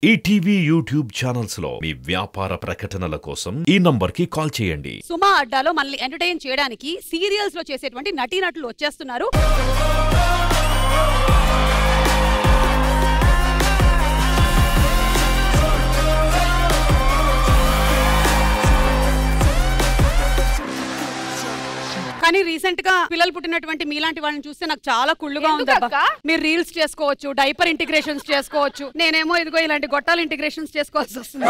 ETV YouTube channels లో మీ వ్యాపార ప్రకటనల కోసం ఈ నంబర్ కి కాల్ చేయండి. సుమా అడ్డాలో మనల్ని ఎంటర్టైన్ చేయడానికి సీరియల్స్ లో చేసేటువంటి నటీనటులు వచ్చేస్తున్నారు. కానీ రీసెంట్ గా పిల్లలు పుట్టినటువంటి మీలాంటి వాళ్ళని చూస్తే నాకు చాలా కుళ్ళుగా ఉంది. మీరు రీల్స్ చేసుకోవచ్చు, డైపర్ ఇంటిగ్రేషన్స్ చేసుకోవచ్చు, నేనేమో ఇదిగో ఇలాంటి గొట్టాల ఇంటిగ్రేషన్స్ చేసుకోవాల్సి వస్తుంది.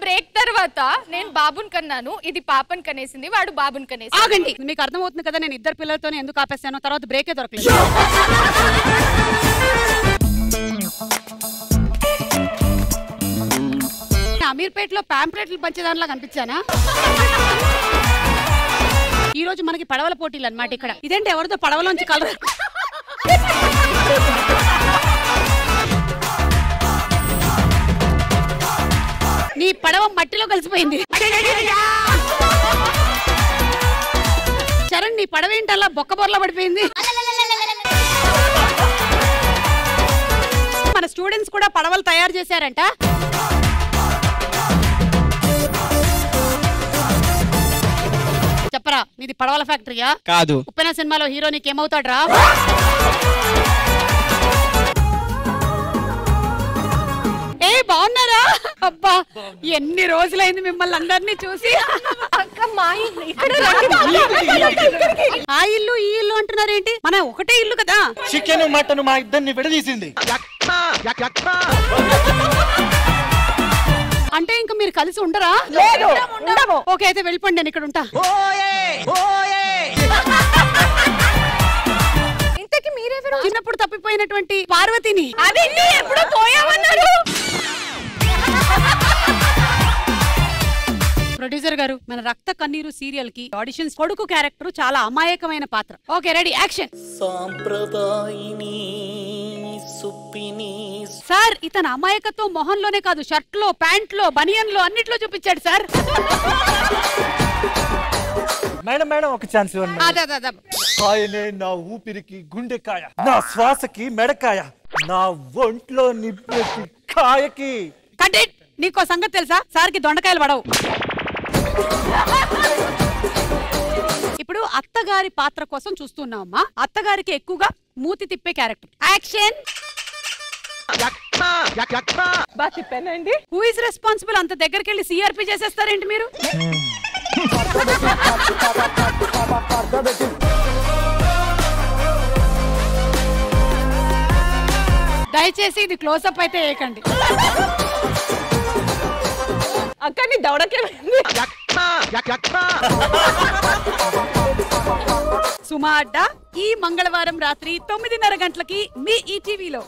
బ్రేక్ తర్వాత నేను బాబుని కన్నాను, ఇది పాపని కనేసింది, వాడు బాబుని కనేసి. ఆగండి, మీకు అర్థమవుతుంది కదా నేను ఇద్దరు పిల్లలతోనే ఎందుకు ఆపేస్తాను. తర్వాత బ్రేకే దొరకలేదు. అమీర్పేటలో ప్యాంప్లెట్లు పంచేదానిలా కనిపించానా? ఈ రోజు మనకి పడవల పోటీలు అన్నమాట. ఇక్కడ ఇదేంటి ఎవరితో పడవలోంచి కలర్ నీ పడవ మట్టిలో కలిసిపోయింది. చరణ్, నీ పడవ ఏంటి అలా బొక్క బొర్లా పడిపోయింది? మన స్టూడెంట్స్ కూడా పడవలు తయారు చేశారంట. చెప్పరా, నీది పడవల ఫ్యాక్టరీయా? కాదు. ఉప్పెన సినిమాలో హీరో నీకేమవుతాడ్రా? ఏ బాగున్నారా? అబ్బా, ఎన్ని రోజులైంది మిమ్మల్ని అందరినీ చూసి. ఆ ఇల్లు ఈ ఇల్లు అంటున్నారేంటి? మన ఒకటే ఇల్లు కదా. చికెన్ మటన్ మా ఇద్దరిని విడదీసింది. అంటే ఇంకా మీరు కలిసి ఉండరా? ఓకే, అయితే వెళ్ళిపోండి, నేను ఇక్కడ ఉంటా. ఇంతకి మీరెవరు? చిన్నప్పుడు తప్పిపోయినటువంటి పార్వతిని. ఎప్పుడు పోయామన్నారు. ప్రొడ్యూసర్ గారు, మన రక్త కన్నీరు సీరియల్ కి ఆడిషన్స్ కొడుకు క్యారెక్టర్ చాలా అమాయకమైన పాత్ర. Okay, ready, action. సార్, ఇతను అమాయకత్వం మొహంలోనే కాదు, షర్ట్ లో, ప్యాంట్ లో, బనియన్ లో, అన్నిట్లో చూపించాడు సార్. మేడం మేడం, ఒక ఛాన్స్ ఇవ్వండి. ఆయనే నా ఊపిరికి గుండెకాయ, నా శ్వాసకి మెడకాయ, నా ఒంట్లో నిప్పేసి కాయకి. నీకో సంగతి తెలుసా? సార్కి దొండకాయలు పడవు. ఇప్పుడు అత్తగారి పాత్ర కోసం చూస్తున్నామమ్మా. అత్తగారికి ఎక్కువగా మూతి తిప్పే character. Action. Who is responsible? అంత దగ్గరికి వెళ్ళి సిఆర్పి చేసేస్తారేంటి మీరు? దయచేసి ఇది క్లోజప్ అయితే వేయకండి. అక్కని దౌడకే సుమా అడ్డా ఈ మంగళవారం రాత్రి 9:30 గంటలకి మీ ఈటీవీలో.